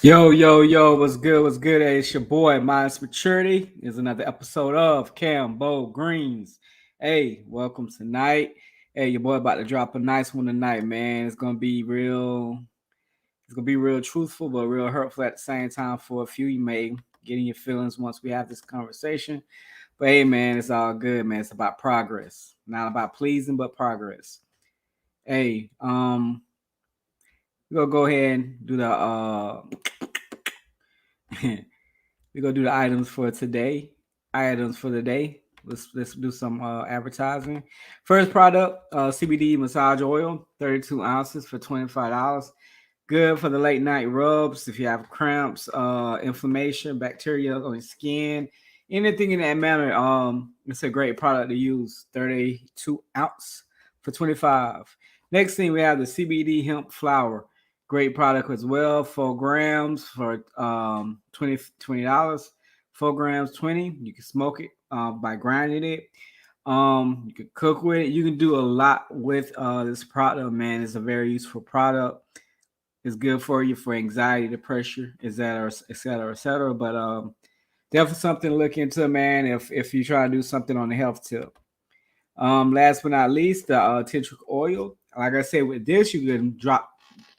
Yo, what's good? What's good? Hey, it's your boy, Minds Maturity. Is another episode of CanBo Greens. Hey, welcome tonight. Hey, your boy about to drop a nice one tonight, man. It's gonna be real truthful, but real hurtful at the same time for a few. You may get in your feelings once we have this conversation. But hey, man, it's all good, man. It's about progress. Not about pleasing, but progress. Hey, we're gonna go ahead and do the we're gonna do the items for today. Items for the day. Let's do some advertising. First product, CBD massage oil, 32 ounces for $25. Good for the late night rubs. If you have cramps, inflammation, bacteria on your skin, anything in that manner, it's a great product to use. 32 ounce for 25. Next thing we have the CBD hemp flour. Great product as well. 4 grams for $20. 4 grams, 20. You can smoke it by grinding it. You can cook with it. You can do a lot with this product, man. It's a very useful product. It's good for you for anxiety, depression, et cetera, et cetera, et cetera. But definitely something to look into, man, if you try to do something on the health tip. Last but not least, the tentric oil. Like I said, with this, you can drop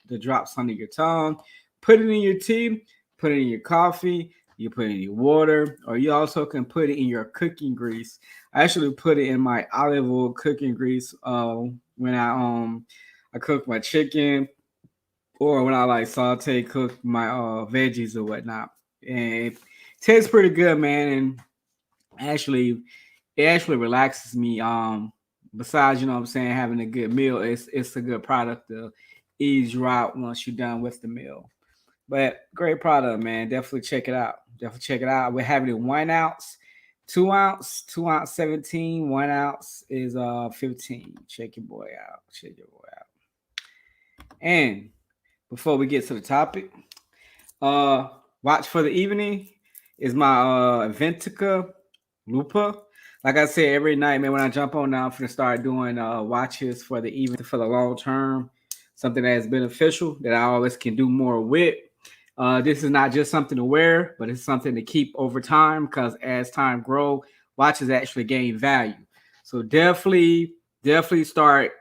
the drops under your tongue, put it in your tea, put it in your coffee, you put it in your water, or you also can put it in your cooking grease. I actually put it in my olive oil cooking grease when I cook my chicken, or when I like saute cook my veggies or whatnot. And it tastes pretty good, man. And actually, it actually relaxes me. Besides, you know what I'm saying, having a good meal, it's a good product to ease you out once you're done with the meal. But great product, man. Definitely check it out. Definitely check it out. We're having it 1 ounce, 2 ounce, 2 ounce 17, 1 ounce is 15. Check your boy out. Check your boy out. And before we get to the topic, uh watch for the evening is my Ventica Lupa. Like I said, every night, man, when I jump on now, I'm gonna start doing watches for the evening for the long term, something that is beneficial that I always can do more with. This is not just something to wear, but it's something to keep over time because as time grow, watches actually gain value. So definitely start,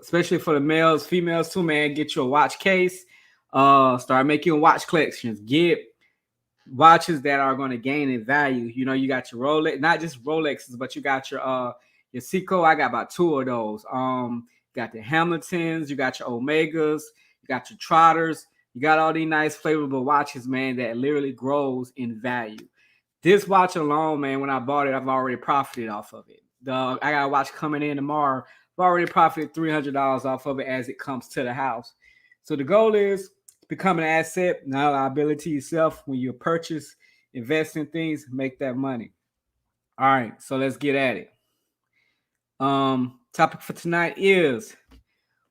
especially for the males, females too, man. Get your watch case. Start making watch collections. Get watches that are going to gain in value. You know, you got your Rolex, not just Rolexes, but you got your Seiko. I got about two of those. You got the Hamiltons, you got your Omegas, you got your Trotters, you got all these nice flavorful watches, man, that literally grows in value. This watch alone, man, when I bought it, I've already profited off of it. I got a watch coming in tomorrow. I've already profited $300 off of it as it comes to the house. So the goal is become an asset, not a liability to yourself. When you purchase, invest in things, make that money. All right, so let's get at it. Topic for tonight is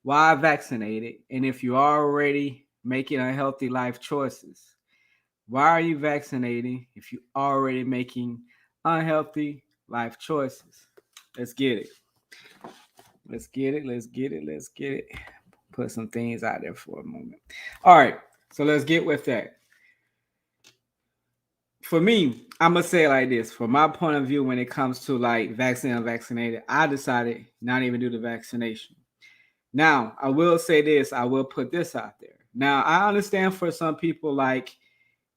why vaccinated, and if you're already making unhealthy life choices. Why are you vaccinating if you're already making unhealthy life choices? Let's get it. Let's get it. Let's get it. Let's get it. Put some things out there for a moment. All right, so let's get with that. For me, I'm gonna say it like this. From my point of view, when it comes to like vaccine and vaccinated, I decided not even do the vaccination. Now, I will say this. I will put this out there. Now, I understand for some people, like,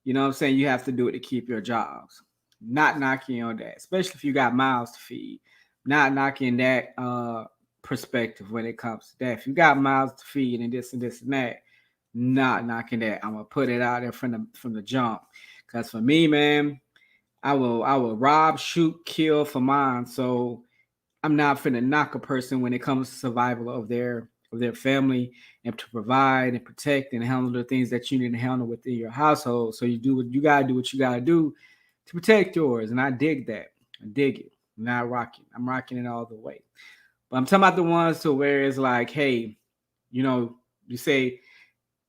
you know what I'm saying, you have to do it to keep your jobs. Not knocking on that, especially if you got mouths to feed. Not knocking that perspective when it comes to that. If you got mouths to feed and this and that, not knocking that. I'm gonna put it out there from the jump. Cause for me, man, I will rob, shoot, kill for mine. So I'm not finna knock a person when it comes to survival of their family and to provide and protect and handle the things that you need to handle within your household. So you do what you gotta do, what you gotta do to protect yours. And I dig that. I dig it. I'm not rocking. I'm rocking it all the way. But I'm talking about the ones to where it's like, hey, you know, you say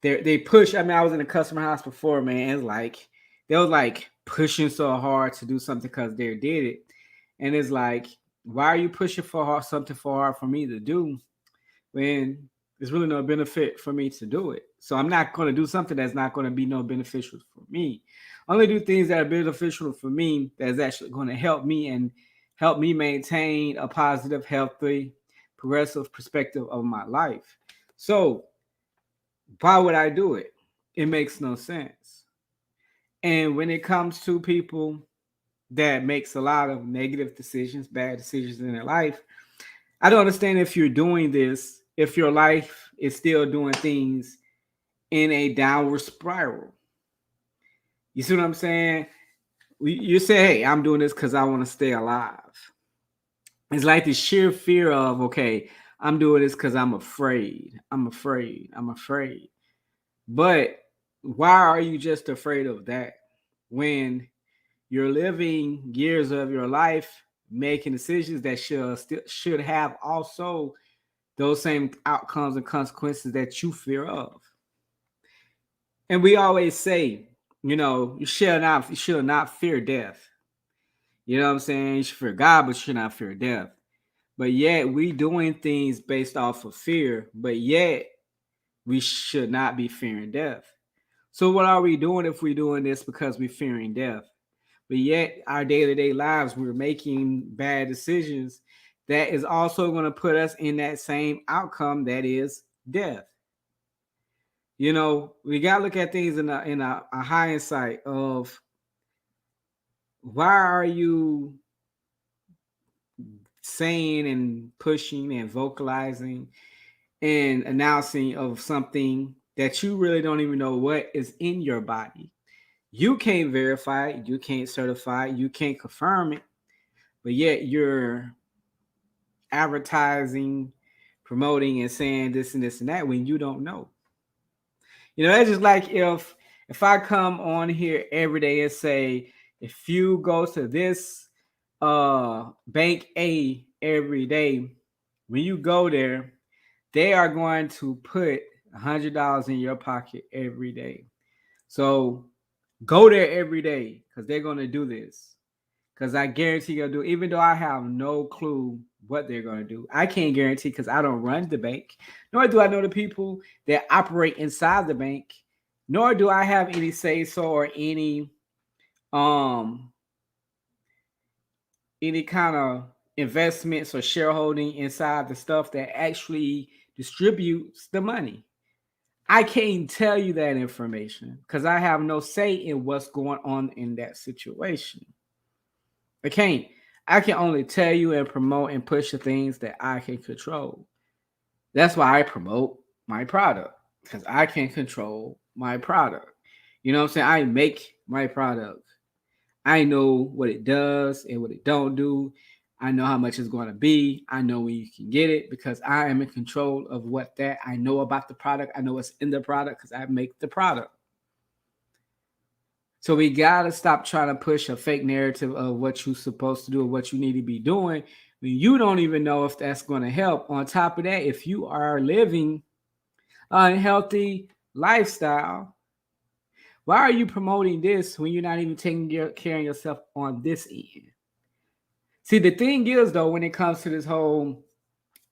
they push. I mean, I was in a customer house before, man. It's like they was like pushing so hard to do something because they did it. And it's like, why are you pushing for something for hard for me to do when there's really no benefit for me to do it? So I'm not going to do something that's not going to be no beneficial for me. I only do things that are beneficial for me that's actually going to help me and help me maintain a positive, healthy, progressive perspective of my life. So why would I do it? It makes no sense. And when it comes to people that makes a lot of negative decisions, bad decisions in their life, I don't understand if you're doing this, if your life is still doing things in a downward spiral. You see what I'm saying? You say, hey, I'm doing this because I want to stay alive. It's like the sheer fear of, okay, I'm doing this because I'm afraid. I'm afraid. I'm afraid. But why are you just afraid of that when you're living years of your life making decisions that should have also those same outcomes and consequences that you fear of? And we always say, you should not fear death. You know what I'm saying? You should fear God, but you should not fear death. But yet we doing things based off of fear, but yet we should not be fearing death. So what are we doing if we're doing this because we're fearing death? But yet our day-to-day lives, we're making bad decisions that is also going to put us in that same outcome that is death. We got to look at things in a hindsight of why are you saying and pushing and vocalizing and announcing of something that you really don't even know what is in your body. You can't verify it, you can't certify it, you can't confirm it, but yet you're advertising, promoting, and saying this and this and that when you don't know. That's just like if I come on here every day and say, if you go to this bank A every day, when you go there, they are going to put $100 in your pocket every day. So go there every day because they're going to do this. Because I guarantee you'll do, even though I have no clue what they're going to do. I can't guarantee because I don't run the bank, nor do I know the people that operate inside the bank, nor do I have any say so or um any kind of investments or shareholding inside the stuff that actually distributes the money. I can't tell you that information because I have no say in what's going on in that situation. I can't. I can only tell you and promote and push the things that I can control. That's why I promote my product because I can control my product. You know what I'm saying? I make my product. I know what it does and what it don't do. I know how much it's going to be. I know when you can get it because I am in control of what that I know about the product. I know what's in the product because I make the product. So we got to stop trying to push a fake narrative of what you're supposed to do or what you need to be doing when you don't even know if that's going to help. On top of that, if you are living an unhealthy lifestyle, why are you promoting this when you're not even taking care of yourself on this end? See, the thing is, though, when it comes to this whole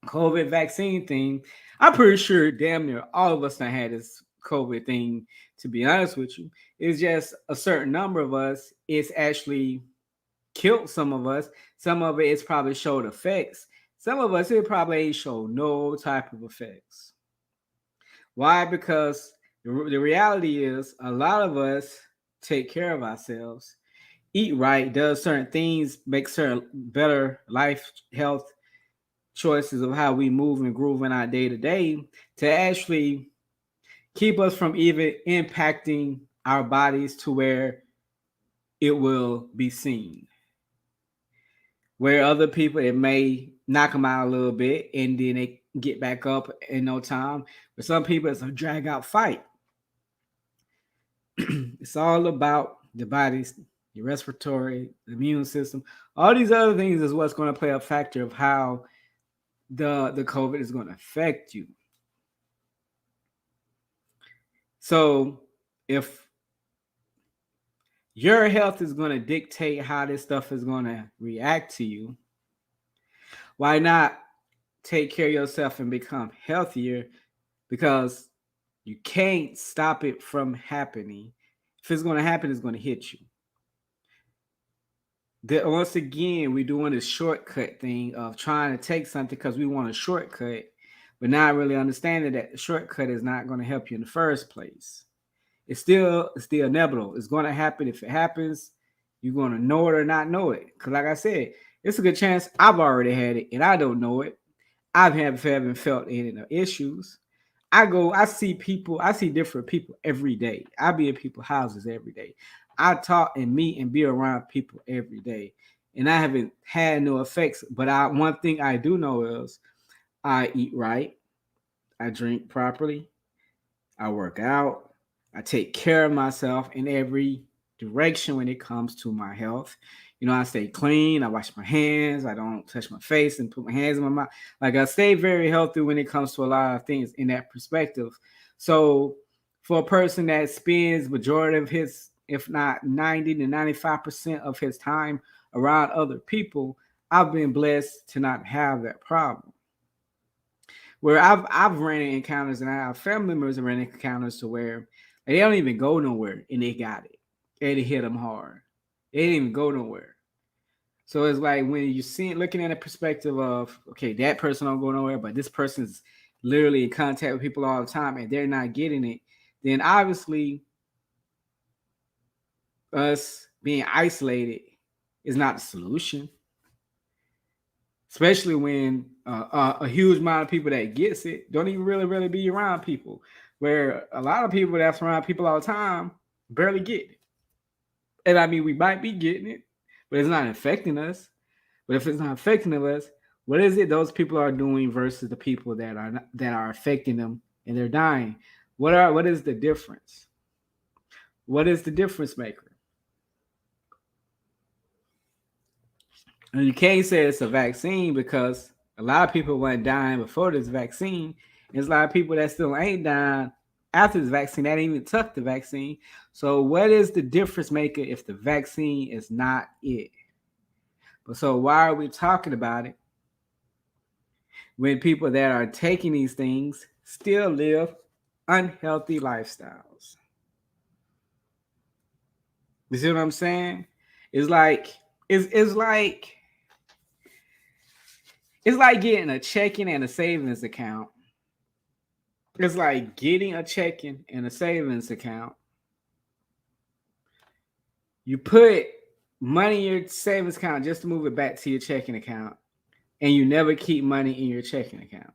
COVID vaccine thing, I'm pretty sure damn near all of us done had this COVID thing, to be honest with you. It's just a certain number of us, it's actually killed some of us. Some of it's probably showed effects. Some of us, it probably ain't showed no type of effects. Why? Because the reality is a lot of us take care of ourselves, eat right, does certain things, make certain better life health choices of how we move and groove in our day to day to actually keep us from even impacting our bodies to where it will be seen. Where other people, it may knock them out a little bit and then they get back up in no time. But some people, it's a drag out fight. It's all about the body's your respiratory, the immune system. All these other things is what's going to play a factor of how the COVID is going to affect you. So if your health is going to dictate how this stuff is going to react to you, why not take care of yourself and become healthier? Because You can't stop it from happening. If it's going to happen, it's going to hit you. Once again, we're doing this shortcut thing of trying to take something because we want a shortcut, but not really understanding that the shortcut is not going to help you in the first place. It's still inevitable. It's going to happen. If it happens, you're going to know it or not know it. Because like I said, it's a good chance I've already had it and I don't know it. Haven't felt any issues. I see people, I see different people every day. I be in people's houses every day. I talk and meet and be around people every day. And I haven't had no effects. But one thing I do know is I eat right, I drink properly, I work out, I take care of myself in every direction when it comes to my health. I stay clean, I wash my hands, I don't touch my face and put my hands in my mouth. Like I stay very healthy when it comes to a lot of things in that perspective. So for a person that spends majority of his, if not 90 to 95% of his time around other people, I've been blessed to not have that problem. Where I've ran into encounters and I have family members that ran into encounters to where they don't even go nowhere and they got it. And it hit them hard. They didn't even go nowhere. So it's like when you see it, looking at a perspective of, okay, that person don't go nowhere, but this person's literally in contact with people all the time and they're not getting it, then obviously us being isolated is not the solution. Especially when a huge amount of people that gets it don't even really be around people. Where a lot of people that's around people all the time barely get it. And I mean, we might be getting it, but it's not affecting us. But if it's not affecting us, what is it those people are doing versus the people that are affecting them and they're dying? What is the difference? What is the difference maker? And you can't say it's a vaccine because a lot of people weren't dying before this vaccine. There's a lot of people that still ain't dying after this vaccine that ain't even took the vaccine. So what is the difference maker if the vaccine is not it? But so why are we talking about it when people that are taking these things still live unhealthy lifestyles? You see what I'm saying? It's like it's like getting a checking and a savings account. It's like getting a checking and a savings account. You put money in your savings account just to move it back to your checking account, and you never keep money in your checking account.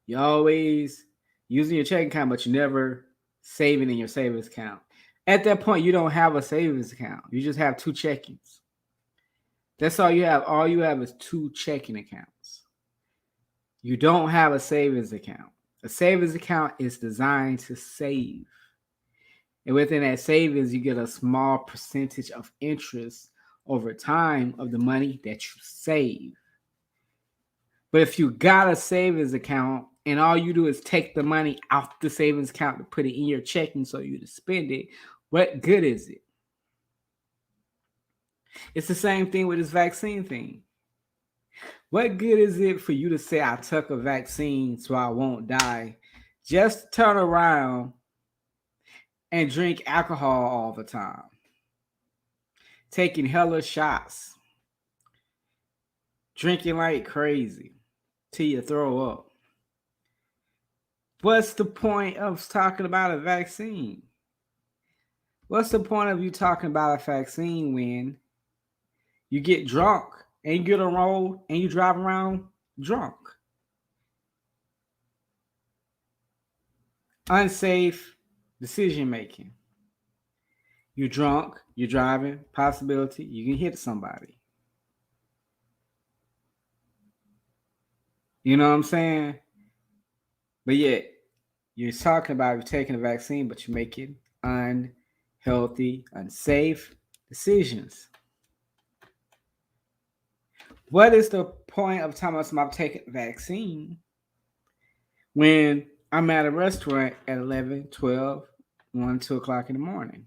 You always using your checking account, but you never saving in your savings account. At that point, you don't have a savings account. You just have two checkings. That's all you have. All you have is two checking accounts. You don't have a savings account. A savings account is designed to save. And within that savings, you get a small percentage of interest over time of the money that you save. But if you got a savings account and all you do is take the money out the savings account to put it in your checking so you to spend it, what good is it? It's the same thing with this vaccine thing. What good is it for you to say I took a vaccine so I won't die? Just turn around and drink alcohol all the time. Taking hella shots. Drinking like crazy till you throw up. What's the point of talking about a vaccine? What's the point of you talking about a vaccine when you get drunk and you get on road and you drive around drunk? Unsafe decision making. You're drunk, you're driving, possibility you can hit somebody. You know what I'm saying? But yet, you're talking about you're taking a vaccine, but you're making unhealthy, unsafe decisions. What is the point of telling us about taking a vaccine when I'm at a restaurant at 11, 12, 1, 2 o'clock in the morning?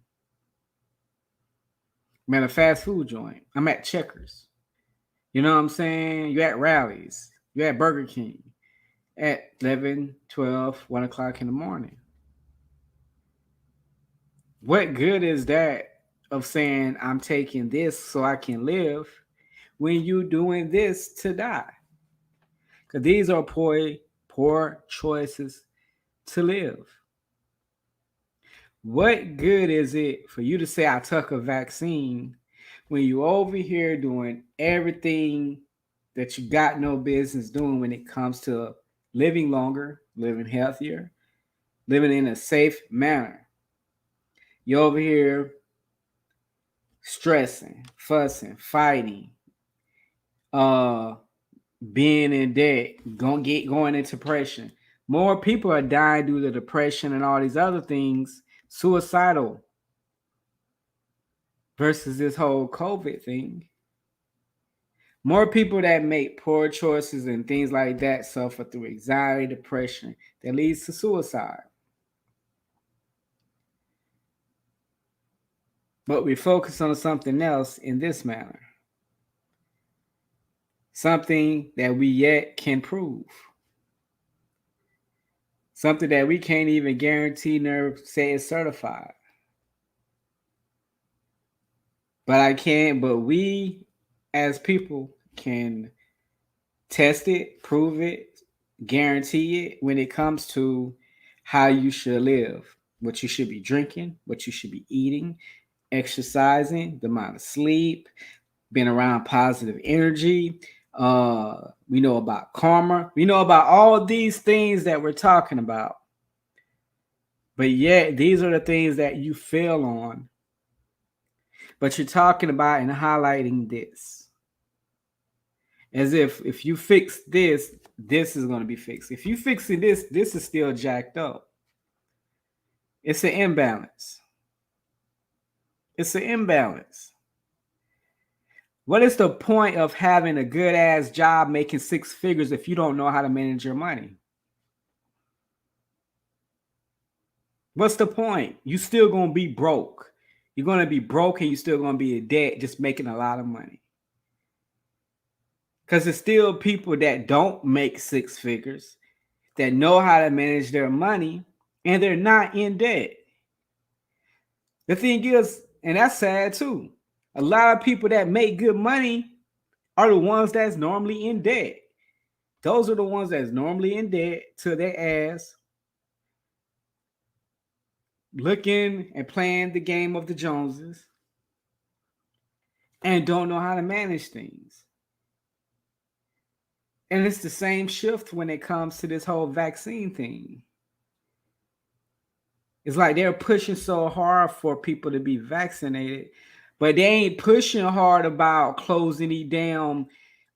I'm at a fast food joint. I'm at Checkers. You know what I'm saying? You're at rallies. You're at Burger King at 11, 12, 1 o'clock in the morning. What good is that of saying I'm taking this so I can live when you doing this to die? Because these are poor choices to live. What good is it for you to say I took a vaccine when you over here doing everything that you got no business doing when it comes to living longer, living healthier, living in a safe manner? You're over here stressing, fussing, fighting, uh, being in debt, going into depression. More people are dying due to depression and all these other things, suicidal versus this whole COVID thing. More people that make poor choices and things like that suffer through anxiety, depression that leads to suicide. But we focus on something else in this manner, something that we yet can prove, something that we can't even guarantee nor say is certified. But we as people can test it, prove it, guarantee it when it comes to how you should live, what you should be drinking, what you should be eating, exercising, the amount of sleep, being around positive energy. We know about karma. We know about all these things that we're talking about. But yet, these are the things that you fail on. But you're talking about and highlighting this. As if you fix this, this is going to be fixed. If you fixing this, this is still jacked up. It's an imbalance. It's an imbalance. What is the point of having a good ass job making six figures if you don't know how to manage your money? What's the point? You still gonna be broke. You're gonna be broke and you're still gonna be in debt just making a lot of money. Because there's still people that don't make six figures, that know how to manage their money, and they're not in debt. The thing is, and that's sad too, a lot of people that make good money are the ones that's normally in debt. Those are the ones that's normally in debt to their ass, looking and playing the game of the Joneses, and don't know how to manage things. And it's the same shift when it comes to this whole vaccine thing. It's like they're pushing so hard for people to be vaccinated, but they ain't pushing hard about closing it down,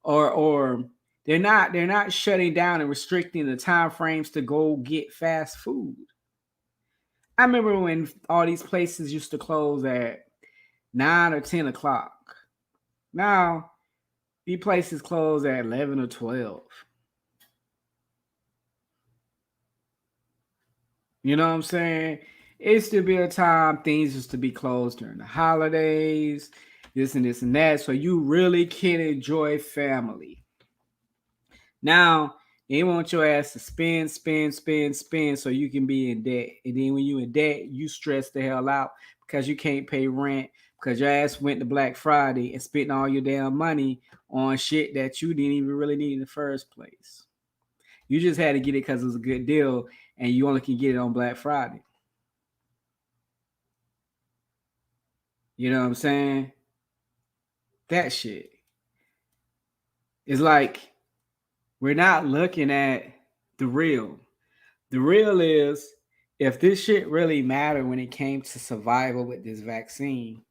or they're not shutting down and restricting the time frames to go get fast food. I remember when all these places used to close at 9 or 10 o'clock. Now these places close at 11 or 12. You know what I'm saying? It used to be a time things used to be closed during the holidays, this and that. So you really can enjoy family. Now, they want your ass to spend so you can be in debt. And then when you in debt, you stress the hell out because you can't pay rent, because your ass went to Black Friday and spent all your damn money on shit that you didn't even really need in the first place. You just had to get it because it was a good deal and you only can get it on Black Friday. You know what I'm saying? That shit. It's like we're not looking at the real. The real is if this shit really mattered when it came to survival with this vaccine,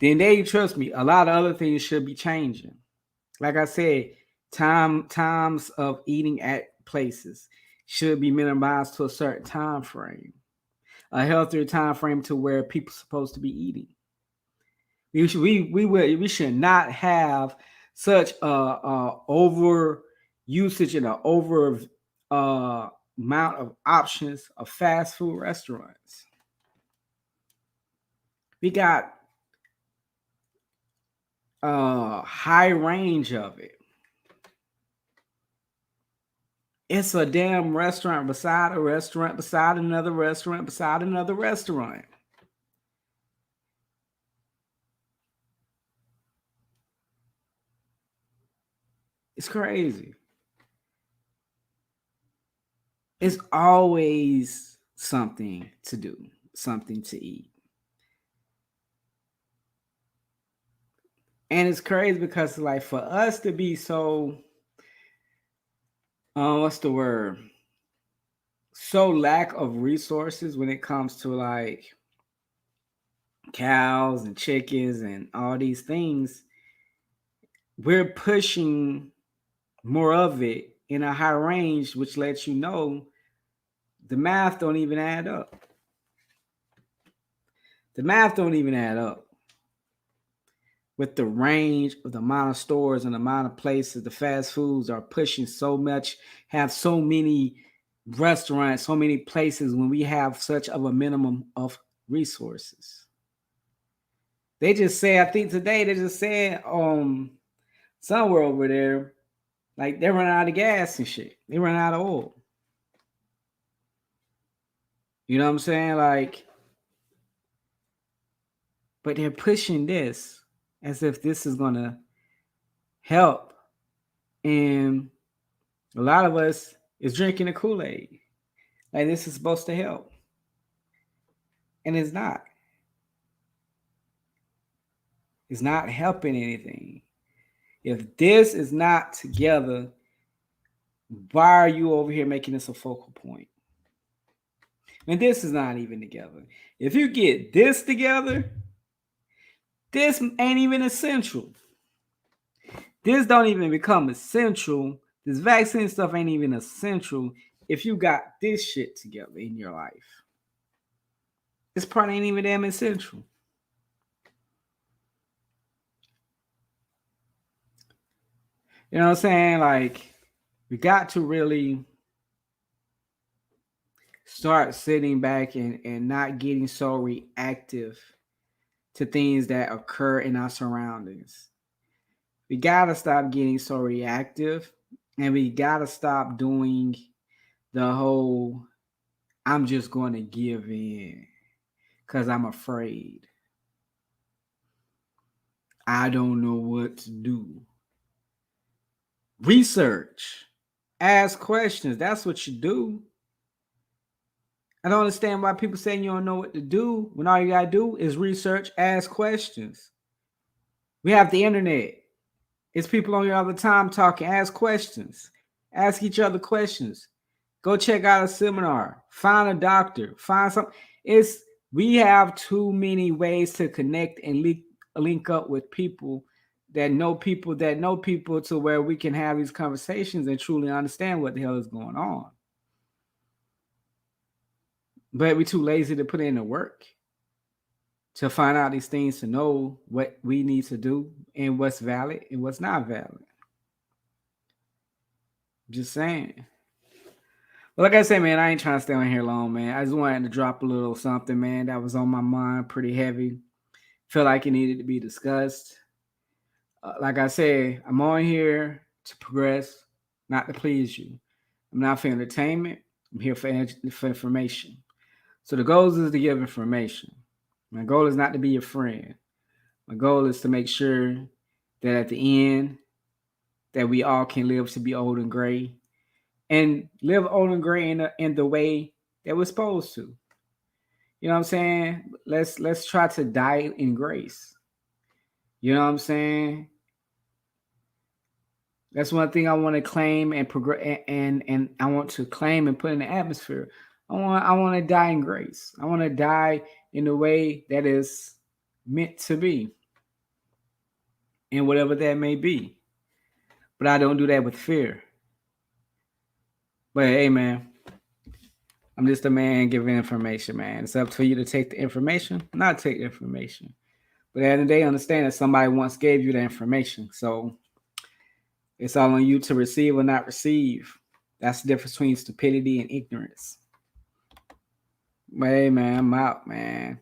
then they trust me, a lot of other things should be changing. Like I said, times of eating at places should be minimized to a certain time frame. A healthier time frame to where people are supposed to be eating. We should not have such a over usage and a over amount of options of fast food restaurants. We got a high range of it. It's a damn restaurant beside a restaurant beside another restaurant beside another restaurant. It's crazy. It's always something to do, something to eat. And it's crazy because like for us to be so what's the word? So lack of resources when it comes to like cows and chickens and all these things, we're pushing more of it in a high range, which lets you know the math don't even add up. The math don't even add up with the range of the amount of stores and the amount of places the fast foods are pushing so much, have so many restaurants, so many places when we have such of a minimum of resources. They just say, I think today they just said somewhere over there, like they're running out of gas and shit. They run out of oil. You know what I'm saying? Like, but they're pushing this as if this is gonna help. And a lot of us is drinking the Kool-Aid. Like this is supposed to help. And it's not. It's not helping anything. If this is not together, why are you over here making this a focal point? And this is not even together. If you get this together, this ain't even essential. This don't even become essential. This vaccine stuff ain't even essential if you got this shit together in your life. This part ain't even damn essential. You know what I'm saying? Like, we got to really start sitting back and not getting so reactive to things that occur in our surroundings. We got to stop getting so reactive and we got to stop doing the whole I'm just going to give in because I'm afraid. I don't know what to do. Research, ask questions. That's what you do. I don't understand why people saying you don't know what to do when all you got to do is research, ask questions. We have the internet. It's people on here all the time talking. Ask questions. Ask each other questions. Go check out a seminar. Find a doctor. Find something. It's we have too many ways to connect and link up with people that know people to where we can have these conversations and truly understand what the hell is going on. But we're too lazy to put in the work to find out these things to know what we need to do and what's valid and what's not valid. Just saying. Well, like I said, man, I ain't trying to stay on here long, man. I just wanted to drop a little something, man, that was on my mind, pretty heavy. Feel like it needed to be discussed. Like I said, I'm on here to progress, not to please you. I'm not for entertainment. I'm here for information. So the goal is to give information. My goal is not to be your friend. My goal is to make sure that at the end that we all can live to be old and gray and live old and gray in the way that we're supposed to. You know what I'm saying? Let's try to die in grace. You know what I'm saying? That's one thing I want to claim and progress and I want to claim and put in the atmosphere. I want to die in grace. I want to die in the way that is meant to be, and whatever that may be. But I don't do that with fear. But hey, man, I'm just a man giving information, man. It's up for you to take the information, not take the information. But at the end of the day, understand that somebody once gave you the information. So it's all on you to receive or not receive. That's the difference between stupidity and ignorance. But hey, man, I'm out, man.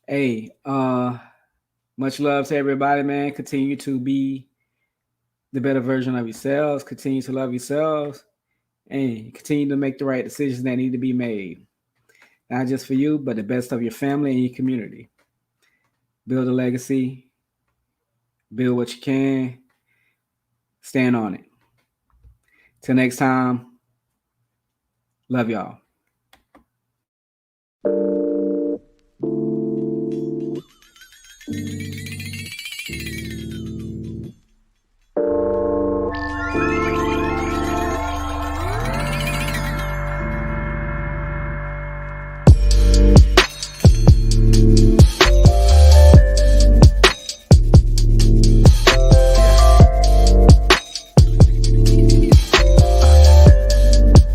Hey, much love to everybody, man. Continue to be the better version of yourselves. Continue to love yourselves. And continue to make the right decisions that need to be made. Not just for you, but the best of your family and your community. Build a legacy. Build what you can. Stand on it. Till next time, love y'all.